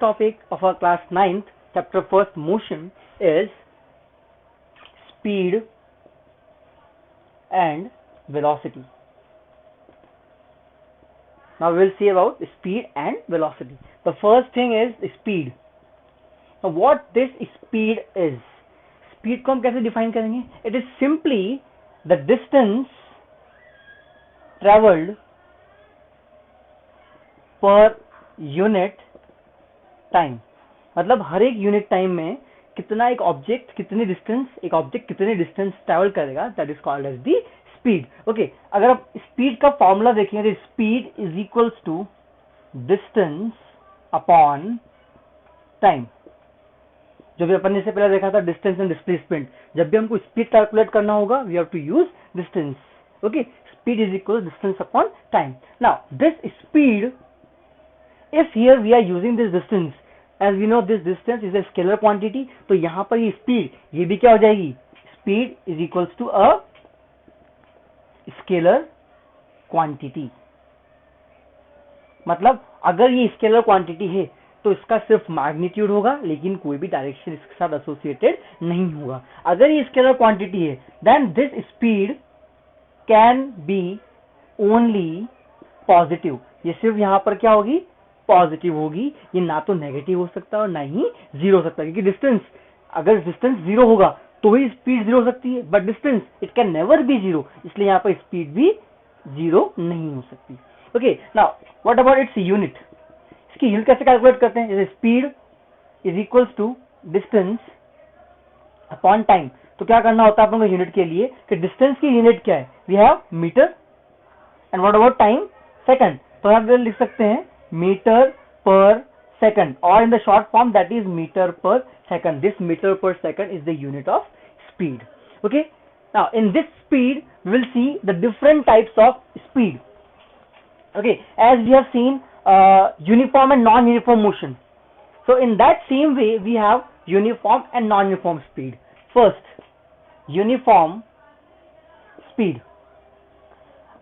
topic of our class 9th, chapter 1st, motion, is speed and velocity. Now we will see about speed and velocity. The first thing is speed. Now what this speed is? Speed को हम कैसे define करेंगे? It is simply the distance traveled per unit time. मतलब हर एक unit time में कितना एक object कितने डिस्टेंस ट्रैवल करेगा, that is called as the speed. Okay, अगर आप स्पीड का फॉर्मूला देखेंगे तो speed is equals to distance upon time. जो भी अपन ने इससे पहले देखा था डिस्टेंस एंड डिस्प्लेसमेंट, जब भी हमको स्पीड कैलकुलेट करना होगा we have to use distance. Okay, speed is equal distance upon time. Now this speed, if here we are using this distance, as we know this distance is a scalar quantity, तो यहां पर ये speed ये भी क्या हो जाएगी, speed is equals to a scalar quantity. मतलब अगर ये स्केलर क्वांटिटी है तो इसका सिर्फ मैग्नीट्यूड होगा, लेकिन कोई भी डायरेक्शन इसके साथ एसोसिएटेड नहीं होगा. अगर ये स्केलर क्वांटिटी है then this speed can be only positive. ये सिर्फ यहां पर क्या होगी, पॉजिटिव होगी. ये ना तो नेगेटिव हो सकता है और ना ही जीरो हो सकता है, क्योंकि डिस्टेंस, अगर डिस्टेंस जीरो होगा तो ही स्पीड जीरो हो सकती है, but distance it can never be zero, इसलिए यहाँ पर स्पीड भी जीरो नहीं हो सकती. Okay, now what about its unit. इसकी यूनिट कैसे कैलकुलेट करते हैं? जैसे speed is equals to distance upon time. तो क्या करना होता है अपन को यूनिट के लिए कि डिस्टेंस की यूनिट क्या है, we have metre, and what about time, second. तो आप लिख सकते हैं meter per second, or in the short form that is meter per second. This meter per second is the unit of speed. Okay, now in this speed we will see the different types of speed. Okay, as we have seen uniform and non-uniform motion, so in that same way we have uniform and non-uniform speed. First, uniform speed.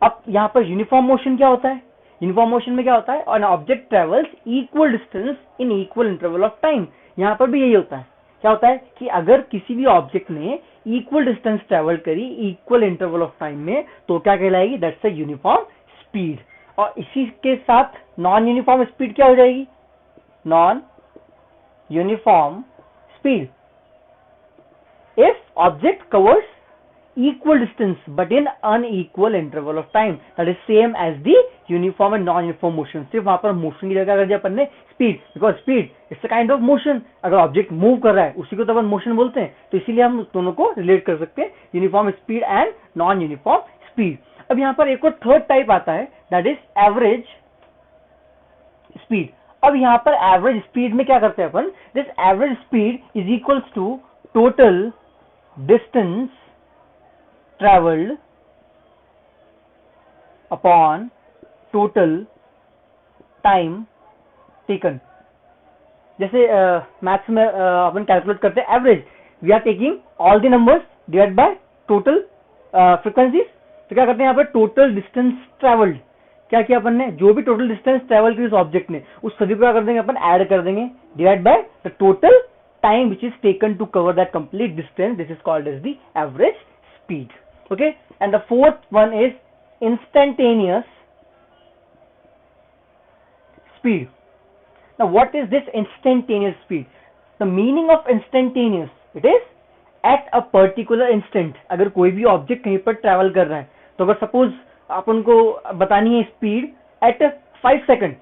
अब यहाँ पर uniform motion क्या होता है? Uniform motion में क्या होता है, an object travels equal distance in equal interval of time. यहाँ पर भी यही होता है. क्या होता है कि अगर किसी भी ऑब्जेक्ट ने इक्वल डिस्टेंस ट्रेवल करी इक्वल इंटरवल ऑफ टाइम में तो क्या कहलाएगी, दैट्स अ यूनिफॉर्म स्पीड. और इसी के साथ नॉन यूनिफॉर्म स्पीड क्या हो जाएगी, non uniform speed. If object covers equal distance but in unequal interval of time, that is same as the uniform and non-uniform motion. सिर्फ वहां पर मोशन की जगह अगर अपन ने speed, because speed it's a kind of motion, अगर object move कर रहा है उसी को तो अपन मोशन बोलते हैं, तो इसीलिए हम दोनों को रिलेट कर सकते हैं, uniform speed and non uniform speed. अब यहाँ पर एक और थर्ड टाइप आता है, दैट इज एवरेज स्पीड. अब यहाँ पर एवरेज स्पीड में क्या करते हैं अपन, this average speed is equals to total distance traveled upon total time taken. जैसे मैथ्स में अपन कैलकुलेट करते हैं average, we are taking all the numbers divide by total frequencies. तो क्या करते हैं यहाँ पर टोटल डिस्टेंस ट्रेवल्ड, क्या किया अपन ने, जो भी टोटल डिस्टेंस ट्रेवल की उस ऑब्जेक्ट ने उस सभी को क्या कर देंगे अपन, ऐड कर देंगे, divide by the total time which is taken to cover that complete distance. This is called as the average speed. Okay, and the fourth one is instantaneous speed. Now what is this instantaneous speed? The meaning of instantaneous, it is at a particular instant. अगर कोई भी object कहीं पर travel कर रहा है तो अगर सपोज अपन को बतानी है स्पीड एट 5 सेकंड,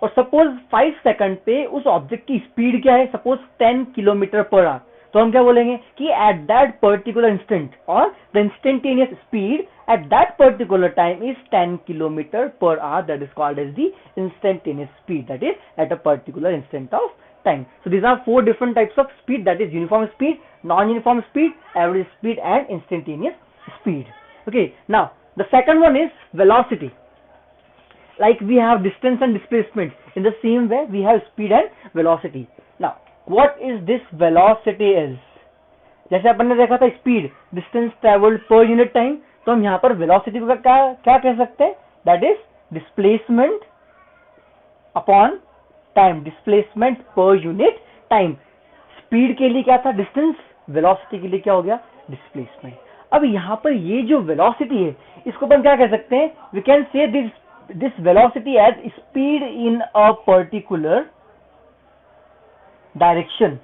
और सपोज 5 सेकंड पे उस ऑब्जेक्ट की स्पीड क्या है, सपोज 10 किलोमीटर पर आवर, तो हम क्या बोलेंगे कि एट दैट पर्टिकुलर इंस्टेंट, और the instantaneous speed at that particular time is 10 kilometre per hour. That is called as the instantaneous speed, that is at a particular instant of time. So these are 4 different types of speed, that is uniform speed, non uniform speed, average speed and instantaneous speed. Okay, now the second one is velocity. Like we have distance and displacement, in the same way we have speed and velocity. Now what is this velocity is? जैसे अपन ने देखा था speed, distance travelled per unit time, तो हम यहाँ पर velocity का क्या कह सकते हैं, that is displacement upon time, displacement per unit time. Speed के लिए क्या था? डिस्टेंस, वेलोसिटी के लिए क्या हो गया? डिस्प्लेसमेंट। अब यहाँ पर ये जो वेलोसिटी है इसको अपन क्या कह सकते हैं? We can say this velocity as speed in a particular direction.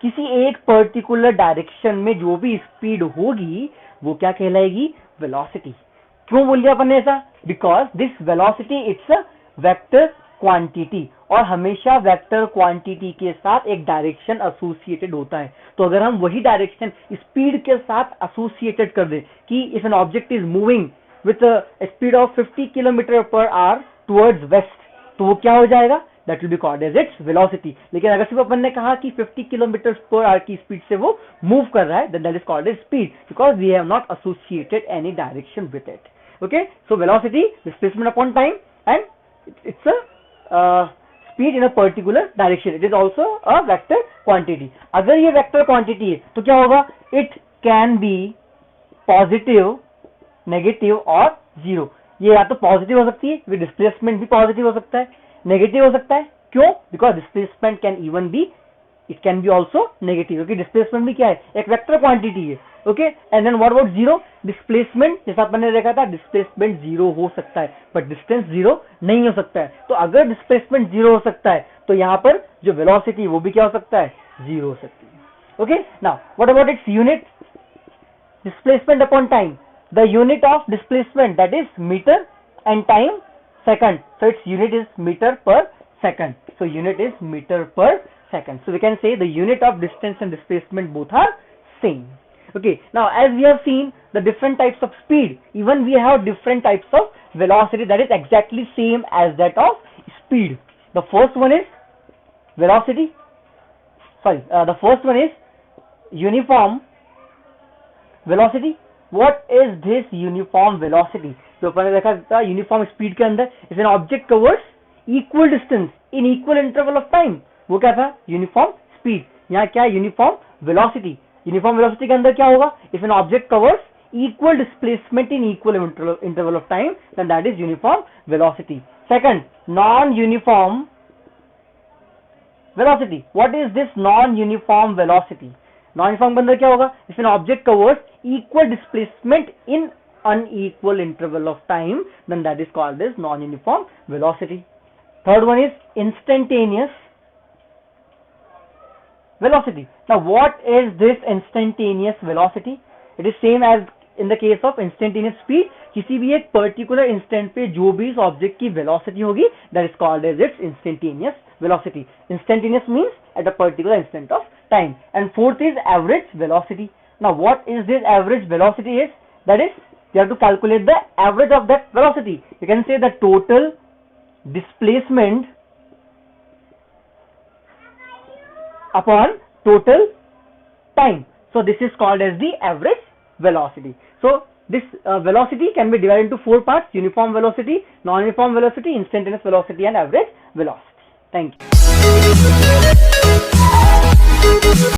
किसी एक पर्टिकुलर डायरेक्शन में जो भी स्पीड होगी वो क्या कहलाएगी? वेलोसिटी। क्यों बोल दिया अपन ने ऐसा? Because this velocity it's a vector quantity, और हमेशा वेक्टर क्वांटिटी के साथ एक डायरेक्शन एसोसिएटेड होता है। तो अगर हम वही डायरेक्शन स्पीड के साथ एसोसिएटेड कर दें कि if an object is moving with speed of 50 kilometre per hour towards west, तो वो क्या हो जाएगा? That will be called as its velocity. लेकिन अगर सिर्फ अपन ने कहा कि 50 किलोमीटर पर आवर की स्पीड से वो मूव कर रहा है, then that is called as speed, because we have not associated any direction with it. Okay, so velocity, displacement upon time, and it's a speed in a particular direction. It is also a vector quantity. अगर ये vector quantity है तो क्या होगा? It can be positive, negative और zero. ये या तो पॉजिटिव हो सकती है, डिस्प्लेसमेंट भी पॉजिटिव हो सकता है, नेगेटिव हो सकता है। क्यों? Because displacement can even be, it can be also negative, क्योंकि डिस्प्लेसमेंट भी क्या है? एक वेक्टर क्वांटिटी है। Okay, and then what about zero? Displacement, जैसा अपन ने देखा था, डिस्प्लेसमेंट जीरो हो सकता है बट डिस्टेंस जीरो नहीं हो सकता है। तो अगर डिस्प्लेसमेंट जीरो हो सकता है तो यहाँ पर जो वेलोसिटी वो भी क्या हो सकता है? जीरो हो सकती है। Okay, now what about its unit? Displacement upon time, the unit of displacement that is metre and time second, so its unit is meter per second. So unit is meter per second. So we can say the unit of distance and displacement both are same. Okay, now as we have seen the different types of speed, even we have different types of velocity that is exactly same as that of speed. The first one is velocity, the first one is uniform velocity. What is this uniform velocity? तो अपन ने देखा था uniform speed के अंदर if an object covers equal distance in equal interval of time, वो क्या था? Uniform speed. यहाँ क्या? Uniform velocity. यूनिफॉर्म वेलोसिटी के अंदर क्या होगा? If an object covers equal displacement in equal interval of time, then that is uniform velocity. Second, non uniform velocity. What is this non-uniform velocity? Non-uniform के अंदर क्या होगा? If an object covers equal displacement in unequal interval of time, then that is called as non-uniform velocity. Third one is instantaneous velocity. Now what is this instantaneous velocity? It is same as in the case of instantaneous speed. किसी भी एक particular instant पे जो भी इस object की velocity होगी, that is called as its instantaneous velocity. Instantaneous means at a particular instant of time. And fourth is average velocity. Now what is this average velocity is? That is, you have to calculate the average of that velocity. You can say the total displacement upon total time. So this is called as the average velocity. So this velocity can be divided into four parts: uniform velocity, non-uniform velocity, instantaneous velocity, and average velocity. Thank you.